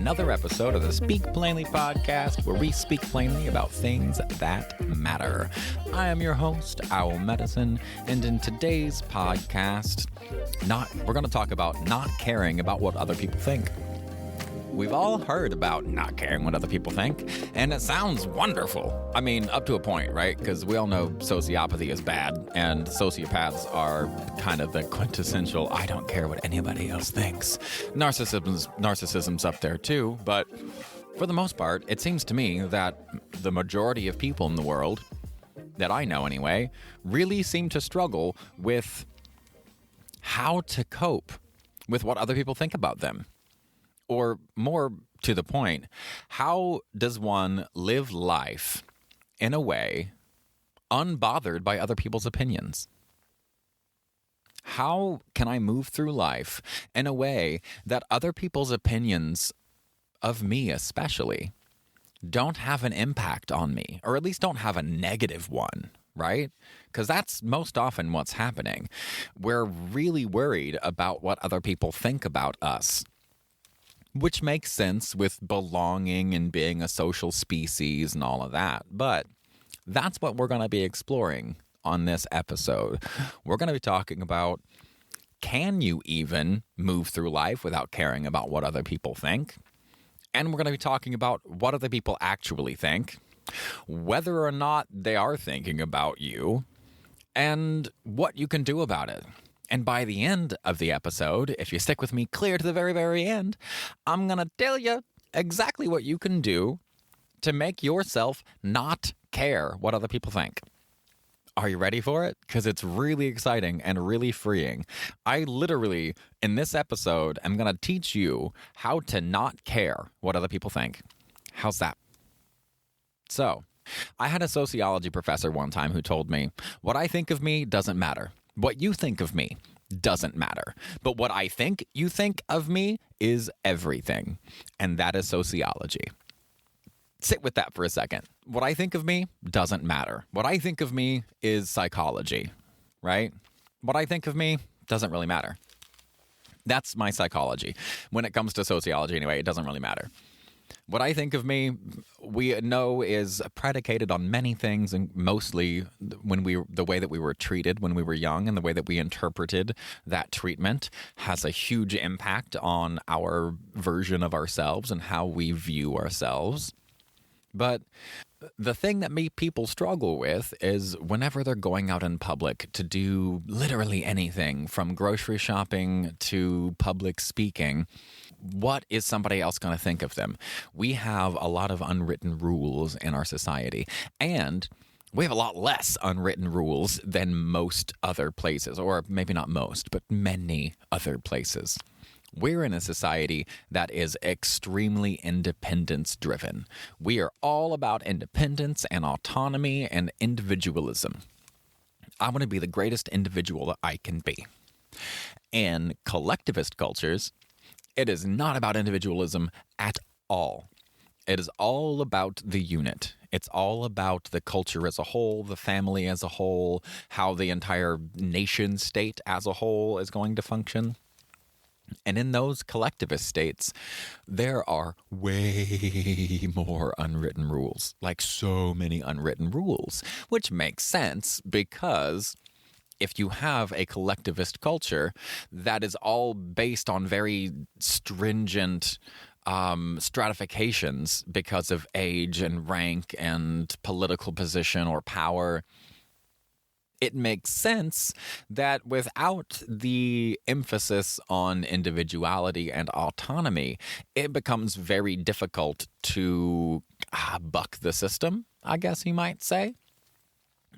another episode of the Speak Plainly podcast, where we speak plainly about things that matter. I am your host, Owl Medicine, and in today's podcast, we're going to talk about not caring about what other people think. We've all heard about not caring what other people think, and it sounds wonderful. I mean, up to a point, right? Because we all know sociopathy is bad, and sociopaths are kind of the quintessential, I don't care what anybody else thinks. Narcissism's up there too, but for the most part, it seems to me that the majority of people in the world, that I know anyway, really seem to struggle with how to cope with what other people think about them. Or more to the point, how does one live life in a way unbothered by other people's opinions? How can I move through life in a way that other people's opinions of me especially don't have an impact on me, or at least don't have a negative one, right? Because that's most often what's happening. We're really worried about what other people think about us, which makes sense with belonging and being a social species and all of that. But that's what we're going to be exploring on this episode. We're going to be talking about, can you even move through life without caring about what other people think? And we're going to be talking about what other people actually think, whether or not they are thinking about you, and what you can do about it. And by the end of the episode, if you stick with me clear to the very, very end, I'm going to tell you exactly what you can do to make yourself not care what other people think. Are you ready for it? Because it's really exciting and really freeing. I literally, in this episode, am going to teach you how to not care what other people think. How's that? So, I had a sociology professor one time who told me, what I think of me doesn't matter. What you think of me doesn't matter. But what I think you think of me is everything. And that is sociology. Sit with that for a second. What I think of me doesn't matter. What I think of me is psychology, right? What I think of me doesn't really matter. That's my psychology. When it comes to sociology, anyway, it doesn't really matter. What I think of me, we know, is predicated on many things, and mostly the way that we were treated when we were young and the way that we interpreted that treatment has a huge impact on our version of ourselves and how we view ourselves. But the thing that people struggle with is whenever they're going out in public to do literally anything, from grocery shopping to public speaking, what is somebody else going to think of them? We have a lot of unwritten rules in our society, and we have a lot less unwritten rules than most other places, or maybe not most, but many other places. We're in a society that is extremely independence-driven. We are all about independence and autonomy and individualism. I want to be the greatest individual that I can be. In collectivist cultures, it is not about individualism at all. It is all about the unit. It's all about the culture as a whole, the family as a whole, how the entire nation state as a whole is going to function. And in those collectivist states, there are way more unwritten rules, like so many unwritten rules, which makes sense because if you have a collectivist culture that is all based on very stringent stratifications because of age and rank and political position or power, it makes sense that without the emphasis on individuality and autonomy, it becomes very difficult to buck the system, I guess you might say.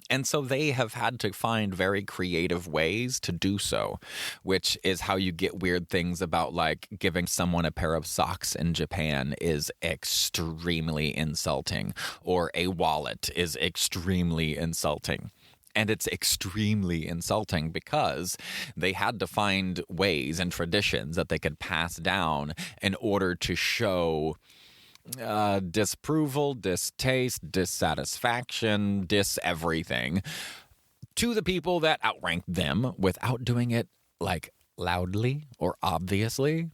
And so they have had to find very creative ways to do so, which is how you get weird things about, like, giving someone a pair of socks in Japan is extremely insulting, or a wallet is extremely insulting. And it's extremely insulting because they had to find ways and traditions that they could pass down in order to show disapproval, distaste, dissatisfaction, everything to the people that outranked them without doing it like loudly or obviously.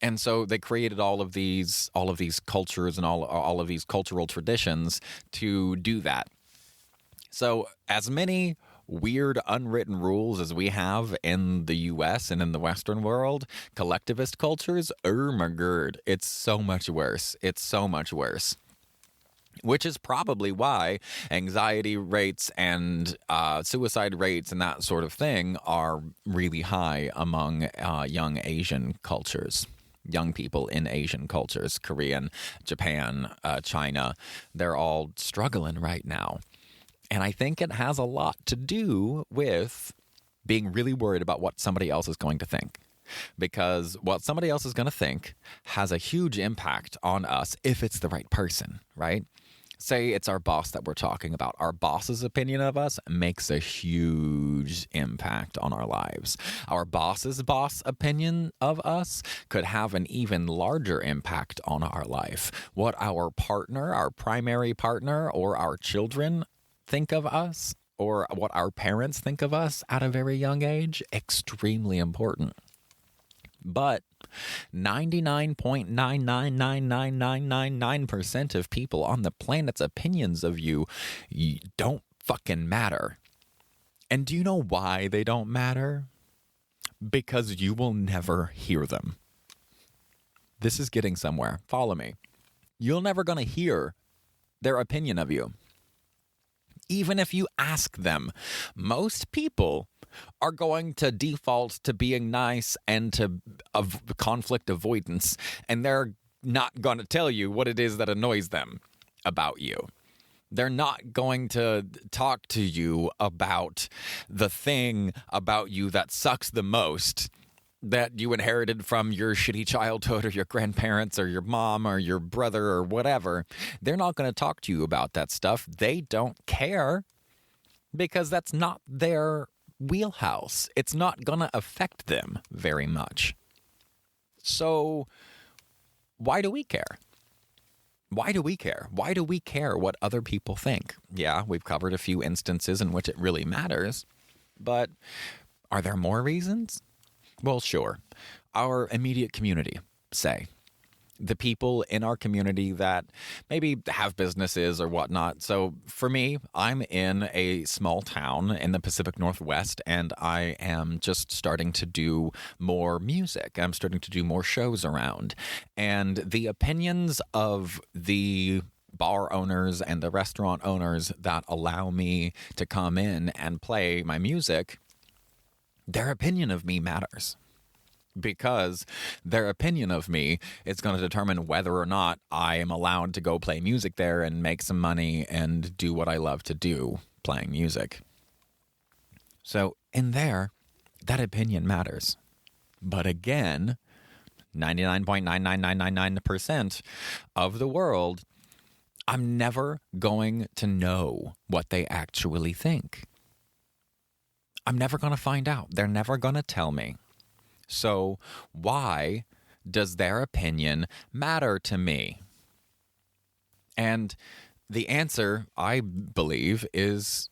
And so they created all of these cultures and all of these cultural traditions to do that. So as many weird unwritten rules as we have in the US and in the Western world, collectivist cultures, oh my god, it's so much worse. It's so much worse. Which is probably why anxiety rates and suicide rates and that sort of thing are really high among young Asian cultures. Young people in Asian cultures, Korean, Japan, China, they're all struggling right now. And I think it has a lot to do with being really worried about what somebody else is going to think. Because what somebody else is going to think has a huge impact on us if it's the right person, right? Say it's our boss that we're talking about. Our boss's opinion of us makes a huge impact on our lives. Our boss's boss opinion of us could have an even larger impact on our life. What our partner, our primary partner, or our children think of us, or what our parents think of us at a very young age, extremely important. But 99.999999% of people on the planet's opinions of you don't fucking matter. And do you know why they don't matter? Because you will never hear them. This is getting somewhere. Follow me. You're never going to hear their opinion of you. Even if you ask them, most people are going to default to being nice and to conflict avoidance, and they're not going to tell you what it is that annoys them about you. They're not going to talk to you about the thing about you that sucks the most, that you inherited from your shitty childhood or your grandparents or your mom or your brother or whatever. They're not going to talk to you about that stuff. They don't care because that's not their wheelhouse. It's not going to affect them very much. So why do we care? Why do we care? Why do we care what other people think? Yeah, we've covered a few instances in which it really matters, but are there more reasons? Well, sure. Our immediate community, say. The people in our community that maybe have businesses or whatnot. So for me, I'm in a small town in the Pacific Northwest, and I am just starting to do more music. I'm starting to do more shows around. And the opinions of the bar owners and the restaurant owners that allow me to come in and play my music, their opinion of me matters. Because their opinion of me is going to determine whether or not I am allowed to go play music there and make some money and do what I love to do, playing music. So in there, that opinion matters. But again, 99.99999% of the world, I'm never going to know what they actually think. I'm never going to find out. They're never going to tell me. So why does their opinion matter to me? And the answer, I believe, is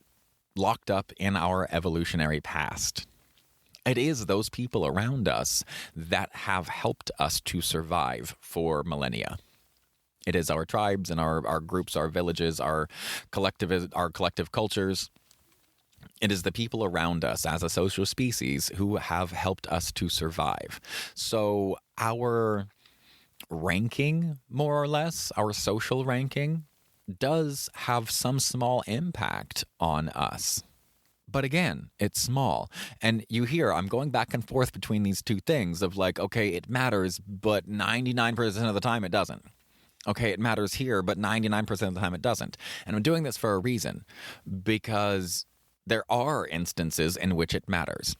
locked up in our evolutionary past. It is those people around us that have helped us to survive for millennia. It is our tribes and our groups, our villages, our collective cultures. It is the people around us as a social species who have helped us to survive. So our ranking, more or less, our social ranking, does have some small impact on us. But again, it's small. And you hear, I'm going back and forth between these two things of like, okay, it matters, but 99% of the time it doesn't. Okay, it matters here, but 99% of the time it doesn't. And I'm doing this for a reason, because there are instances in which it matters.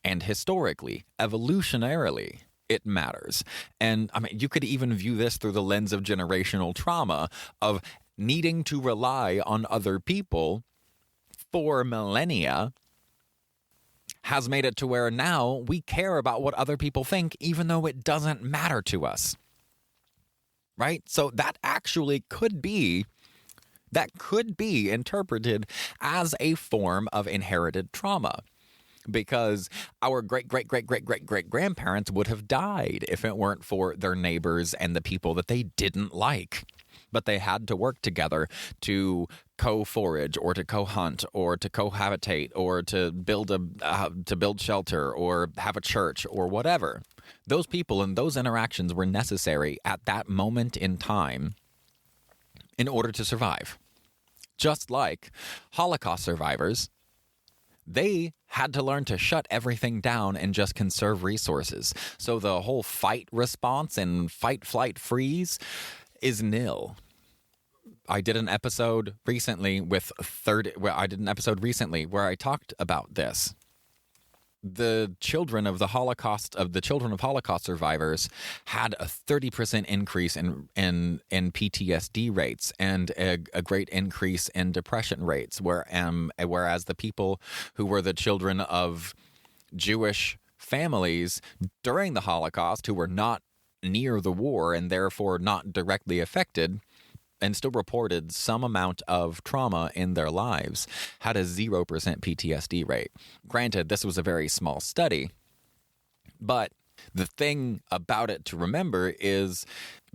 And historically, evolutionarily, it matters. And I mean, you could even view this through the lens of generational trauma, of needing to rely on other people for millennia has made it to where now we care about what other people think, even though it doesn't matter to us. Right? So that actually could be interpreted as a form of inherited trauma. because our great, great, great, great, great, great grandparents would have died if it weren't for their neighbors and the people that they didn't like. But they had to work together to co-forage or to co-hunt or to cohabitate or to build shelter or have a church or whatever. Those people and those interactions were necessary at that moment in time in order to survive. Just like Holocaust survivors, they had to learn to shut everything down and just conserve resources. So the whole fight response and fight, flight, freeze is nil. I did an episode recently where I talked about this. The children of Holocaust survivors had a 30% increase in PTSD rates and a great increase in depression rates, whereas the people who were the children of Jewish families during the Holocaust, who were not near the war and therefore not directly affected and still reported some amount of trauma in their lives, had a 0% PTSD rate. Granted, this was a very small study, but the thing about it to remember is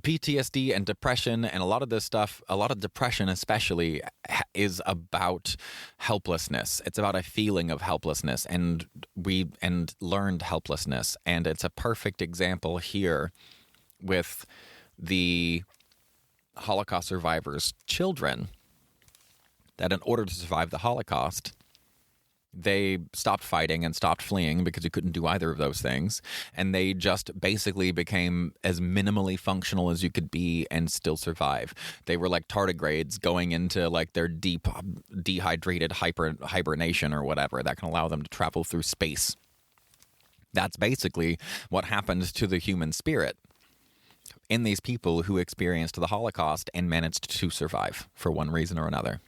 PTSD and depression and a lot of this stuff, a lot of depression especially, is about helplessness. It's about a feeling of helplessness and learned helplessness. And it's a perfect example here with the Holocaust survivors' children, that in order to survive the Holocaust, they stopped fighting and stopped fleeing because you couldn't do either of those things. And they just basically became as minimally functional as you could be and still survive. They were like tardigrades going into like their deep, dehydrated hibernation or whatever that can allow them to travel through space. That's basically what happened to the human spirit in these people who experienced the Holocaust and managed to survive for one reason or another.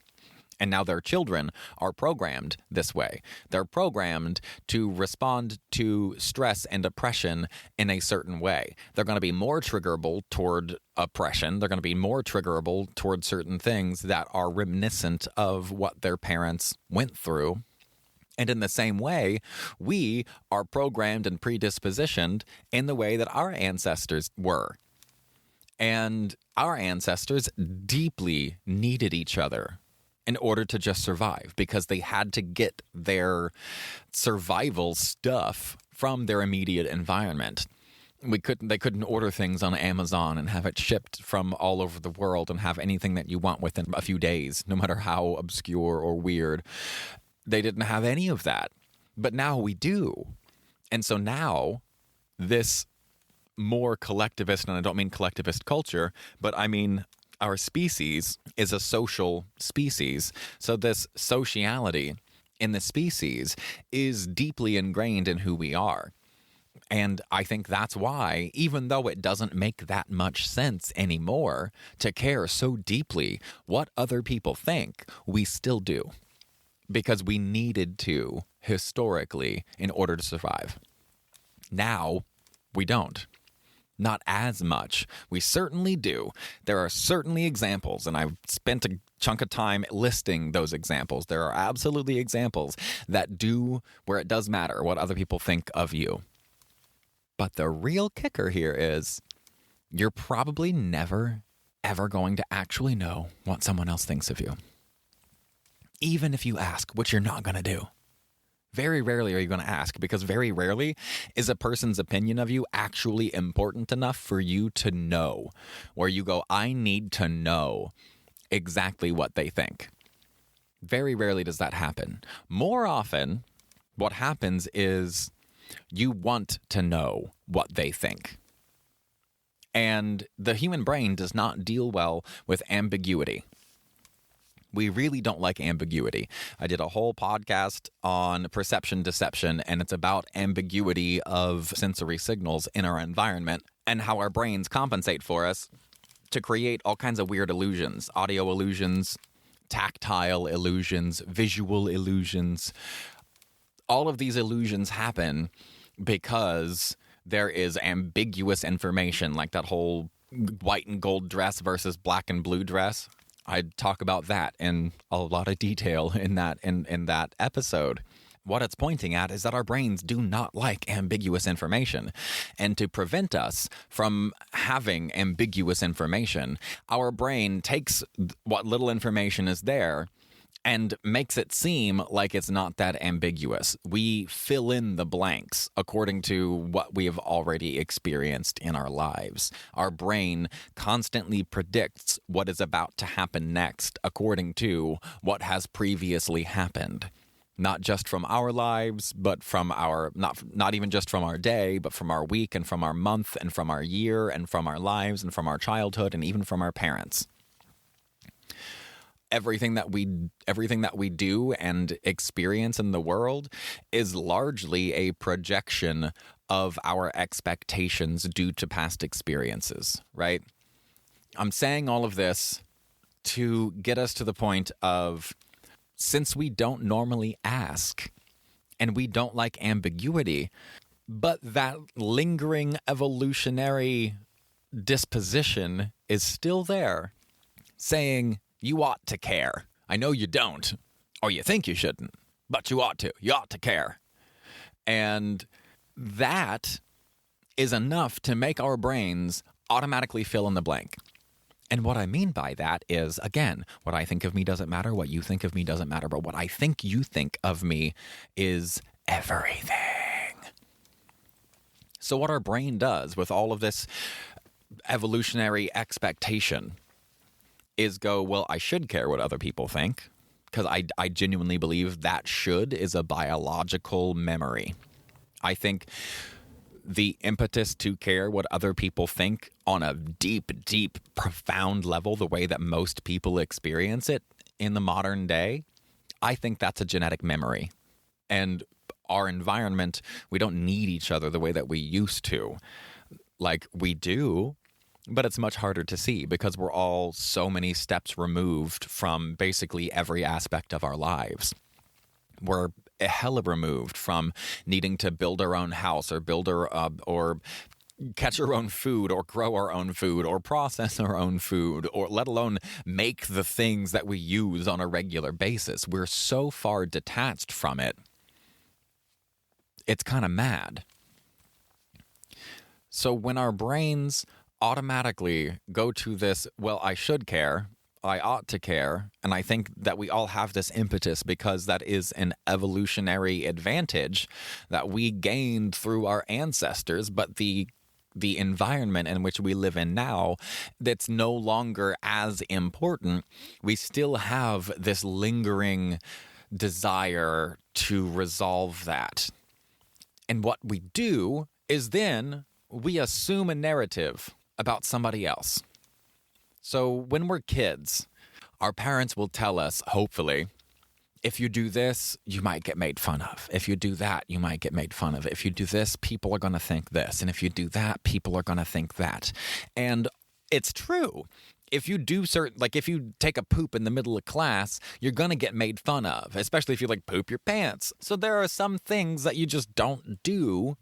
And now their children are programmed this way. They're programmed to respond to stress and oppression in a certain way. They're going to be more triggerable toward oppression. They're going to be more triggerable toward certain things that are reminiscent of what their parents went through. And in the same way, we are programmed and predispositioned in the way that our ancestors were. And our ancestors deeply needed each other in order to just survive, because they had to get their survival stuff from their immediate environment. They couldn't order things on Amazon and have it shipped from all over the world and have anything that you want within a few days, no matter how obscure or weird. They didn't have any of that. But now we do. And so now this more collectivist, and I don't mean collectivist culture, but I mean our species is a social species. So this sociality in the species is deeply ingrained in who we are. And I think that's why, even though it doesn't make that much sense anymore to care so deeply what other people think, we still do. Because we needed to, historically, in order to survive. Now, we don't. Not as much. We certainly do. There are certainly examples, and I've spent a chunk of time listing those examples. There are absolutely examples that do, where it does matter what other people think of you. But the real kicker here is you're probably never, ever going to actually know what someone else thinks of you. Even if you ask, which you're not going to do. Very rarely are you going to ask, because very rarely is a person's opinion of you actually important enough for you to know, where you go, I need to know exactly what they think. Very rarely does that happen. More often, what happens is you want to know what they think. And the human brain does not deal well with ambiguity. We really don't like ambiguity. I did a whole podcast on perception deception, and it's about ambiguity of sensory signals in our environment and how our brains compensate for us to create all kinds of weird illusions, audio illusions, tactile illusions, visual illusions. All of these illusions happen because there is ambiguous information, like that whole white and gold dress versus black and blue dress. I talk about that in a lot of detail in that episode. What it's pointing at is that our brains do not like ambiguous information. And to prevent us from having ambiguous information, our brain takes what little information is there and makes it seem like it's not that ambiguous. We fill in the blanks according to what we have already experienced in our lives. Our brain constantly predicts what is about to happen next according to what has previously happened. Not just from our lives, but from our, not even just from our day, but from our week and from our month and from our year and from our lives and from our childhood and even from our parents. Everything that we do and experience in the world is largely a projection of our expectations due to past experiences, right? I'm saying all of this to get us to the point of, since we don't normally ask and we don't like ambiguity, but that lingering evolutionary disposition is still there, saying, you ought to care. I know you don't, or you think you shouldn't, but you ought to. You ought to care. And that is enough to make our brains automatically fill in the blank. And what I mean by that is, again, what I think of me doesn't matter, what you think of me doesn't matter, but what I think you think of me is everything. So what our brain does with all of this evolutionary expectation is go, well, I should care what other people think, because I genuinely believe that should is a biological memory. I think the impetus to care what other people think on a deep, deep, profound level, the way that most people experience it in the modern day, I think that's a genetic memory. And our environment, we don't need each other the way that we used to. Like we do, but it's much harder to see because we're all so many steps removed from basically every aspect of our lives. We're a hella removed from needing to build our own house or or catch our own food or grow our own food or process our own food, or let alone make the things that we use on a regular basis. We're so far detached from it. It's kind of mad. So when our brains automatically go to this, well, I should care, I ought to care, and I think that we all have this impetus because that is an evolutionary advantage that we gained through our ancestors, but the environment in which we live in now, that's no longer as important. We still have this lingering desire to resolve that. And what we do is then we assume a narrative about somebody else. So when we're kids, our parents will tell us, hopefully, if you do this, you might get made fun of. If you do that, you might get made fun of. If you do this, people are going to think this. And if you do that, people are going to think that. And it's true. If you do if you take a poop in the middle of class, you're going to get made fun of, especially if you poop your pants. So there are some things that you just don't do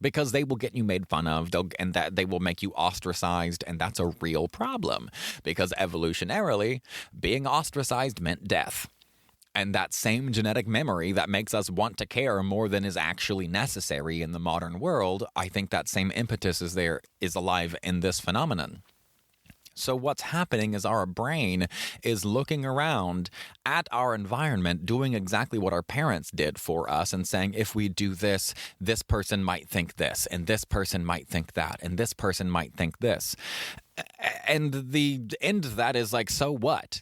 because they will get you made fun of, and that they will make you ostracized, and that's a real problem because evolutionarily, being ostracized meant death. And that same genetic memory that makes us want to care more than is actually necessary in the modern world, I think that same impetus is alive in this phenomenon. So what's happening is our brain is looking around at our environment, doing exactly what our parents did for us and saying, if we do this, this person might think this, and this person might think that, and this person might think this. And the end of that is so what?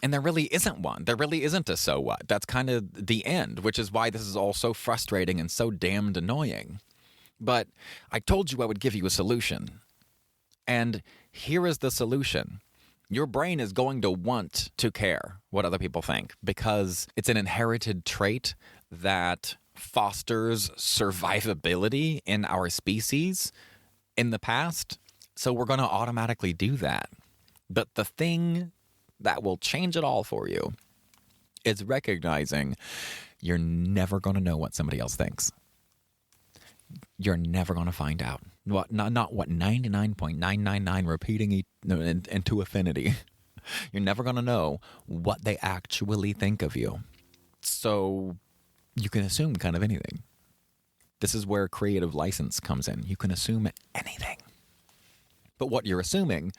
And there really isn't one. There really isn't a so what. That's kind of the end, which is why this is all so frustrating and so damned annoying. But I told you I would give you a solution. And here is the solution. Your brain is going to want to care what other people think because it's an inherited trait that fosters survivability in our species in the past. So we're going to automatically do that. But the thing that will change it all for you is recognizing you're never going to know what somebody else thinks. You're never going to find out. Not what 99.999 repeating into affinity. You're never going to know what they actually think of you. So you can assume kind of anything. This is where creative license comes in. You can assume anything. But what you're assuming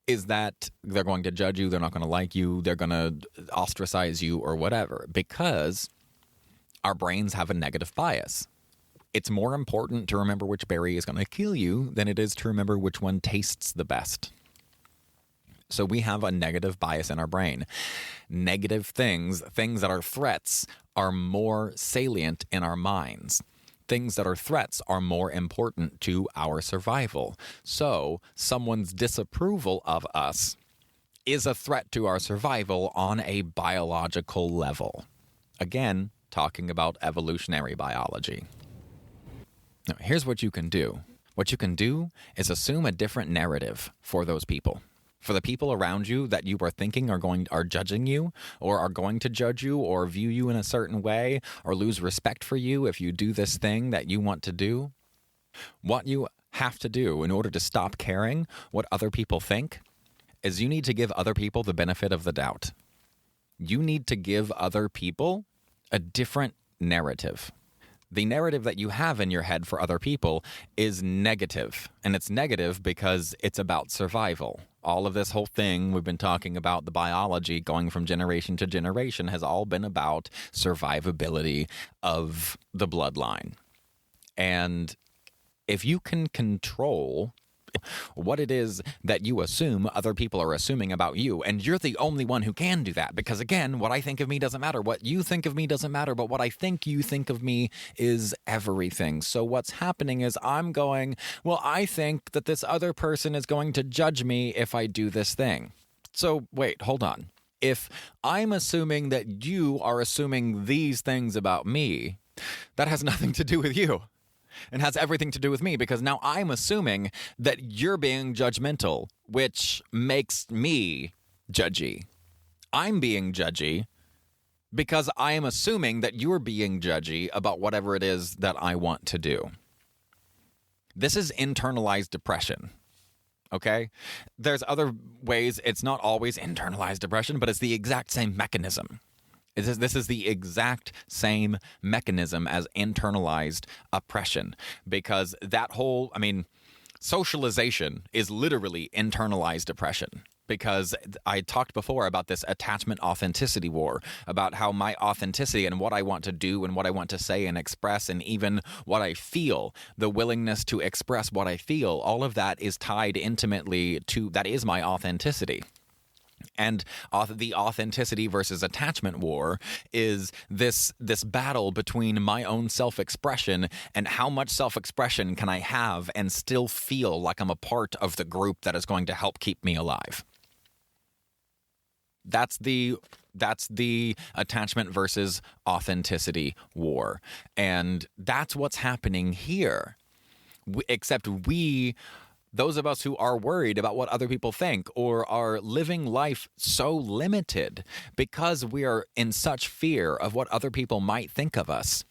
is that they're going to judge you, they're not going to like you, they're going to ostracize you or whatever, because our brains have a negative bias. It's more important to remember which berry is going to kill you than it is to remember which one tastes the best. So we have a negative bias in our brain. Negative things that are threats, are more salient in our minds. Things that are threats are more important to our survival. So someone's disapproval of us is a threat to our survival on a biological level. Again, talking about evolutionary biology. Now, here's what you can do. What you can do is assume a different narrative for those people. For the people around you that you are thinking are judging you, or are going to judge you, or view you in a certain way, or lose respect for you if you do this thing that you want to do, what you have to do in order to stop caring what other people think is you need to give other people the benefit of the doubt. You need to give other people a different narrative. The narrative that you have in your head for other people is negative. And it's negative because it's about survival. All of this whole thing we've been talking about, the biology going from generation to generation, has all been about survivability of the bloodline. And if you can control what it is that you assume other people are assuming about you, and you're the only one who can do that, because again, what I think of me doesn't matter, what you think of me doesn't matter, but what I think you think of me is everything. So what's happening is I'm going, well, I think that this other person is going to judge me if I do this thing. So wait, hold on. If I'm assuming that you are assuming these things about me, that has nothing to do with you. And has everything to do with me, because now I'm assuming that you're being judgmental, which makes me judgy. I'm being judgy because I am assuming that you're being judgy about whatever it is that I want to do. This is internalized depression. Okay? There's ways it's not always internalized depression, but it's the exact same mechanism. This is the exact same mechanism as internalized oppression, because socialization is literally internalized oppression. Because I talked before about this attachment authenticity war, about how my authenticity and what I want to do and what I want to say and express, and even what I feel, the willingness to express what I feel, all of that is tied intimately to, that is my authenticity. And the authenticity versus attachment war is this battle between my own self-expression and how much self-expression can I have and still feel like I'm a part of the group that is going to help keep me alive. That's the attachment versus authenticity war. And that's what's happening here. Except those of us who are worried about what other people think, or are living life so limited because we are in such fear of what other people might think of us.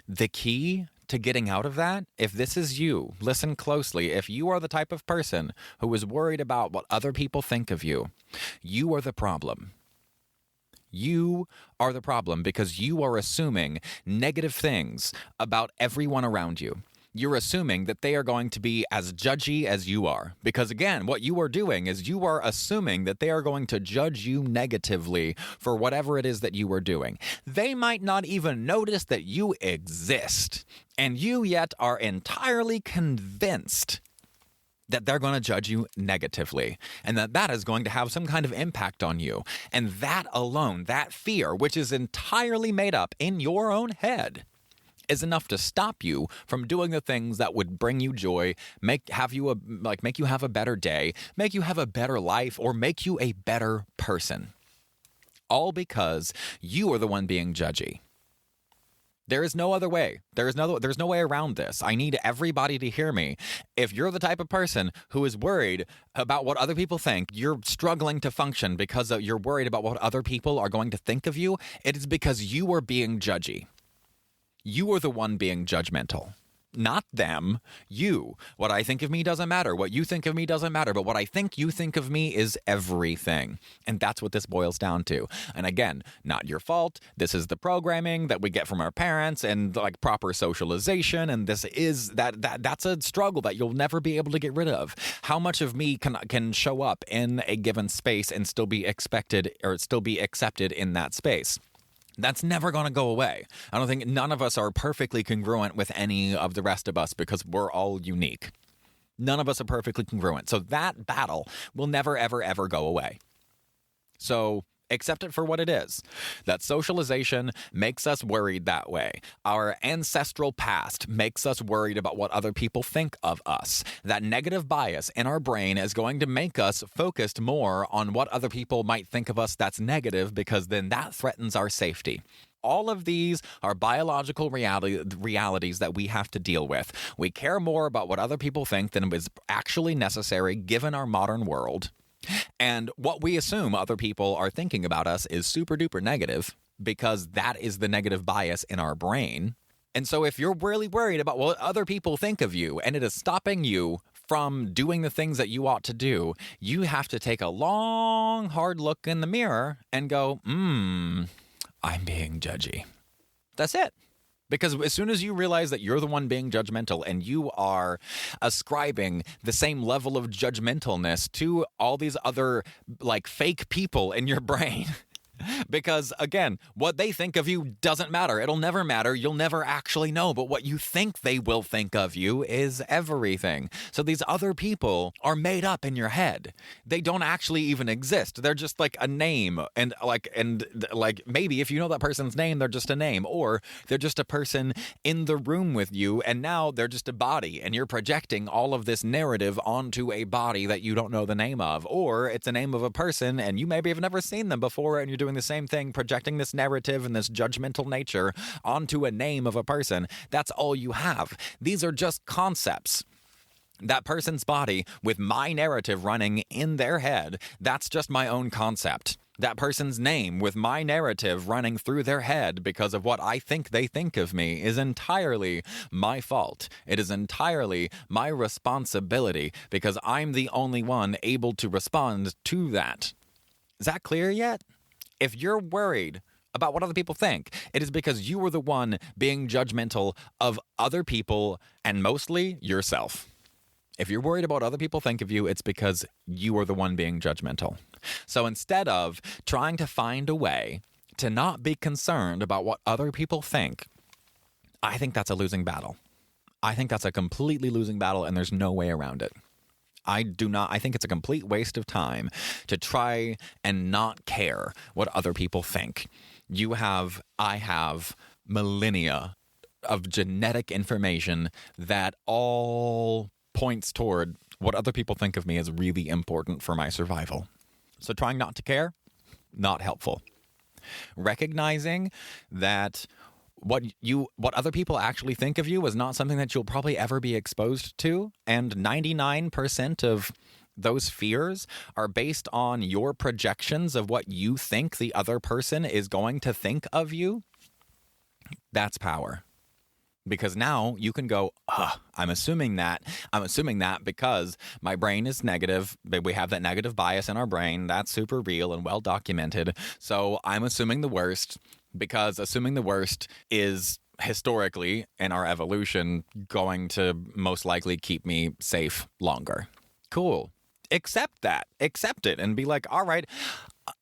The key to getting out of that, if this is you, listen closely. If you are the type of person who is worried about what other people think of you, you are the problem. You are the problem because you are assuming negative things about everyone around you. You're assuming that they are going to be as judgy as you are. Because again, what you are doing is you are assuming that they are going to judge you negatively for whatever it is that you are doing. They might not even notice that you exist, and you yet are entirely convinced that they're going to judge you negatively, and that is going to have some kind of impact on you. And that alone, that fear, which is entirely made up in your own head, is enough to stop you from doing the things that would bring you joy, make you have a better day, make you have a better life, or make you a better person. All because you are the one being judgy. There is no other way. There's no way around this. I need everybody to hear me. If you're the type of person who is worried about what other people think, you're struggling to function because you're worried about what other people are going to think of you, it is because you are being judgy. You are the one being judgmental. not them, you. What I think of me doesn't matter. What you think of me doesn't matter. But what I think you think of me is everything. And that's what this boils down to. And again, not your fault. This is the programming that we get from our parents and like proper socialization. And this is that's a struggle that you'll never be able to get rid of. How much of me can show up in a given space and still be expected or still be accepted in that space? That's never going to go away. I don't think none of us are perfectly congruent with any of the rest of us because we're all unique. None of us are perfectly congruent. So that battle will never, ever, ever go away. So accept it for what it is. That socialization makes us worried that way. Our ancestral past makes us worried about what other people think of us. That negative bias in our brain is going to make us focused more on what other people might think of us that's negative, because then that threatens our safety. All of these are biological realities that we have to deal with. We care more about what other people think than is actually necessary given our modern world. And what we assume other people are thinking about us is super duper negative because that is the negative bias in our brain. And so if you're really worried about what other people think of you and it is stopping you from doing the things that you ought to do, you have to take a long, hard look in the mirror and go, I'm being judgy. That's it. Because as soon as you realize that you're the one being judgmental and you are ascribing the same level of judgmentalness to all these other like fake people in your brain, because again, what they think of you doesn't matter. It'll never matter. You'll never actually know. But what you think they will think of you is everything. So these other people are made up in your head. They don't actually even exist. They're just like a name. And maybe if you know that person's name, they're just a name. Or they're just a person in the room with you. And now they're just a body. And you're projecting all of this narrative onto a body that you don't know the name of. Or it's a name of a person and you maybe have never seen them before and you're doing the same thing, projecting this narrative and this judgmental nature onto a name of a person. That's all you have. These are just concepts. That person's body with my narrative running in their head, that's just my own concept. That person's name with my narrative running through their head because of what I think they think of me is entirely my fault. It is entirely my responsibility because I'm the only one able to respond to that. Is that clear yet? If you're worried about what other people think, it is because you were the one being judgmental of other people and mostly yourself. If you're worried about what other people think of you, it's because you are the one being judgmental. So instead of trying to find a way to not be concerned about what other people think, I think that's a losing battle. I think that's a completely losing battle and there's no way around it. I think it's a complete waste of time to try and not care what other people think. I have millennia of genetic information that all points toward what other people think of me is really important for my survival. So trying not to care, not helpful. Recognizing that what other people actually think of you is not something that you'll probably ever be exposed to. And 99% of those fears are based on your projections of what you think the other person is going to think of you. That's power. Because now you can go, I'm assuming that because my brain is negative. We have that negative bias in our brain. That's super real and well documented. So I'm assuming the worst. Because assuming the worst is historically in our evolution going to most likely keep me safe longer. Cool. Accept that. Accept it and be like, all right,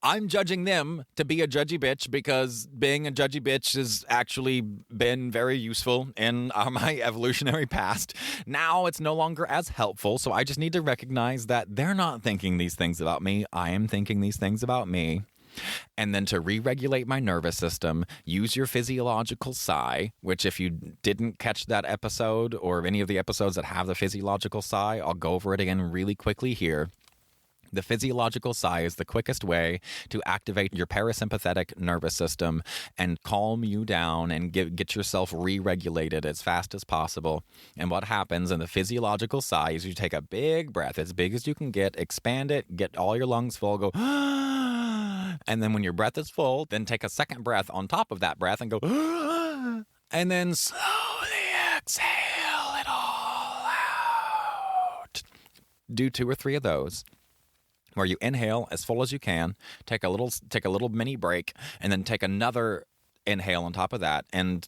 I'm judging them to be a judgy bitch because being a judgy bitch has actually been very useful in my evolutionary past. Now it's no longer as helpful, so I just need to recognize that they're not thinking these things about me. I am thinking these things about me. And then to re-regulate my nervous system, use your physiological sigh, which if you didn't catch that episode or any of the episodes that have the physiological sigh, I'll go over it again really quickly here. The physiological sigh is the quickest way to activate your parasympathetic nervous system and calm you down and get yourself re-regulated as fast as possible. And what happens in the physiological sigh is you take a big breath, as big as you can get, expand it, get all your lungs full, go, and then when your breath is full, then take a second breath on top of that breath and go, and then slowly exhale. do 2 or 3 of those, where you inhale as full as you can, take a little mini break, and then take another inhale on top of that. And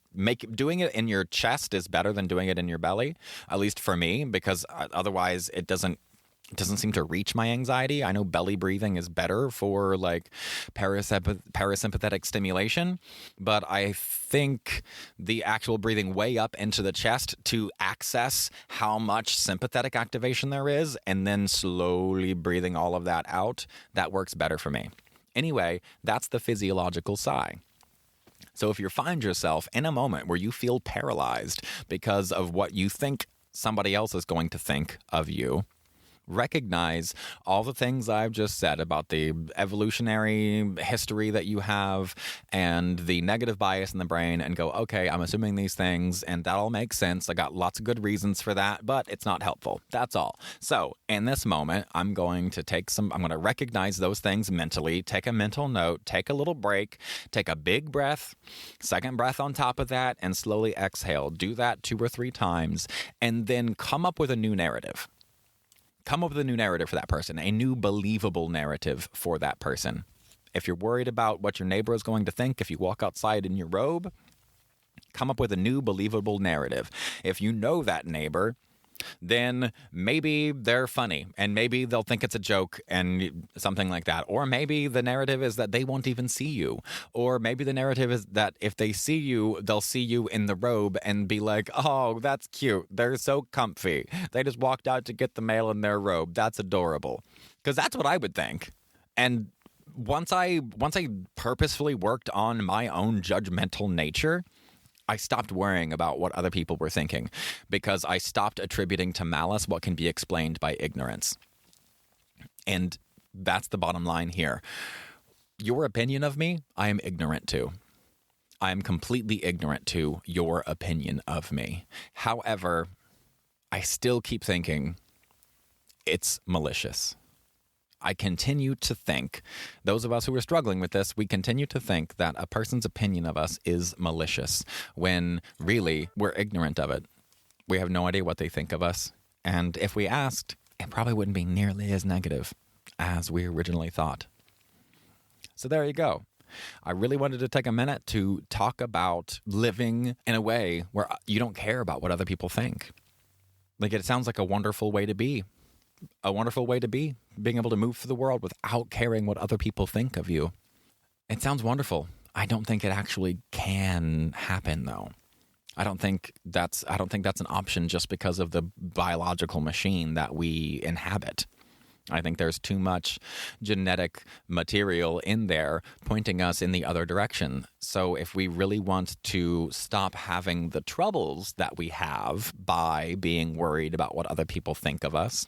doing it in your chest is better than doing it in your belly, at least for me, because otherwise it doesn't seem to reach my anxiety. I know belly breathing is better for like parasympathetic stimulation, but I think the actual breathing way up into the chest to access how much sympathetic activation there is, and then slowly breathing all of that out, that works better for me. Anyway, that's the physiological sigh. So if you find yourself in a moment where you feel paralyzed because of what you think somebody else is going to think of you, recognize all the things I've just said about the evolutionary history that you have and the negative bias in the brain, and go, okay, I'm assuming these things, and that all makes sense. I got lots of good reasons for that, but it's not helpful. That's all. So in this moment, I'm going to recognize those things mentally, take a mental note, take a little break, take a big breath, second breath on top of that, and slowly exhale. Do that 2 or 3 times, and then come up with a new narrative. Come up with a new narrative for that person, a new believable narrative for that person. If you're worried about what your neighbor is going to think if you walk outside in your robe, come up with a new believable narrative. If you know that neighbor, then maybe they're funny and maybe they'll think it's a joke and something like that. Or maybe the narrative is that they won't even see you. Or maybe the narrative is that if they see you, they'll see you in the robe and be like, oh, that's cute. They're so comfy. They just walked out to get the mail in their robe. That's adorable. Because that's what I would think. And once I purposefully worked on my own judgmental nature, I stopped worrying about what other people were thinking, because I stopped attributing to malice what can be explained by ignorance. And that's the bottom line here. Your opinion of me, I am ignorant to. I am completely ignorant to your opinion of me. However, I still keep thinking it's malicious. I continue to think, those of us who are struggling with this, we continue to think that a person's opinion of us is malicious, when really we're ignorant of it. We have no idea what they think of us. And if we asked, it probably wouldn't be nearly as negative as we originally thought. So there you go. I really wanted to take a minute to talk about living in a way where you don't care about what other people think. Like, it sounds like a wonderful way to be. A wonderful way to be, being able to move through the world without caring what other people think of you. It sounds wonderful. I don't think it actually can happen, though. I don't think that's an option just because of the biological machine that we inhabit. I think there's too much genetic material in there pointing us in the other direction. So if we really want to stop having the troubles that we have by being worried about what other people think of us,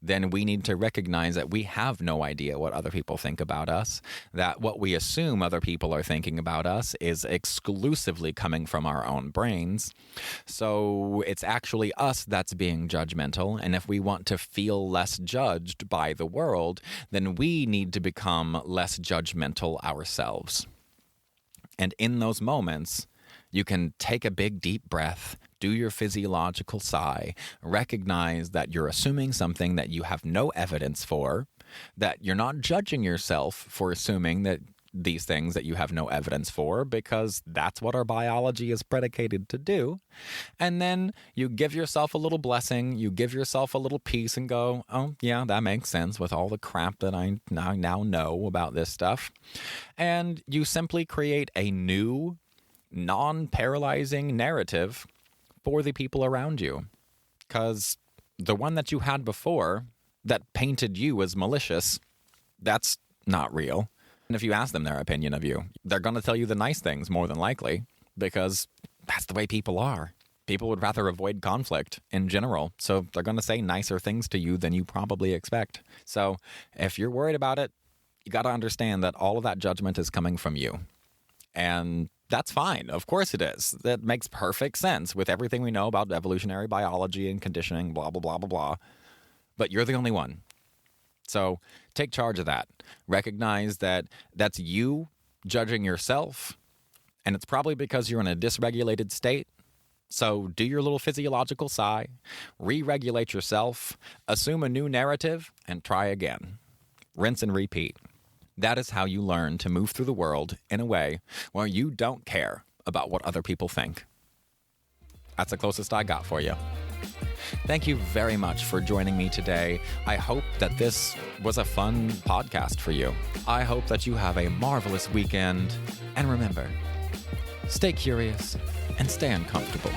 then we need to recognize that we have no idea what other people think about us, that what we assume other people are thinking about us is exclusively coming from our own brains. So it's actually us that's being judgmental, and if we want to feel less judged by the world, then we need to become less judgmental ourselves. And in those moments, you can take a big, deep breath, do your physiological sigh, recognize that you're assuming something that you have no evidence for, that you're not judging yourself for assuming that these things that you have no evidence for, because that's what our biology is predicated to do. And then you give yourself a little blessing, you give yourself a little peace and go, oh, yeah, that makes sense with all the crap that I now know about this stuff. And you simply create a new, non-paralyzing narrative for the people around you. Because the one that you had before that painted you as malicious, that's not real. And if you ask them their opinion of you, they're going to tell you the nice things more than likely, because that's the way people are. People would rather avoid conflict in general, so they're going to say nicer things to you than you probably expect. So if you're worried about it, you got to understand that all of that judgment is coming from you. And that's fine. Of course it is. That makes perfect sense with everything we know about evolutionary biology and conditioning, blah, blah, blah, blah, blah. But you're the only one. So take charge of that. Recognize that that's you judging yourself, and it's probably because you're in a dysregulated state. So do your little physiological sigh, re-regulate yourself, assume a new narrative, and try again. Rinse and repeat. That is how you learn to move through the world in a way where you don't care about what other people think. That's the closest I got for you. Thank you very much for joining me today. I hope that this was a fun podcast for you. I hope that you have a marvelous weekend. And remember, stay curious and stay uncomfortable.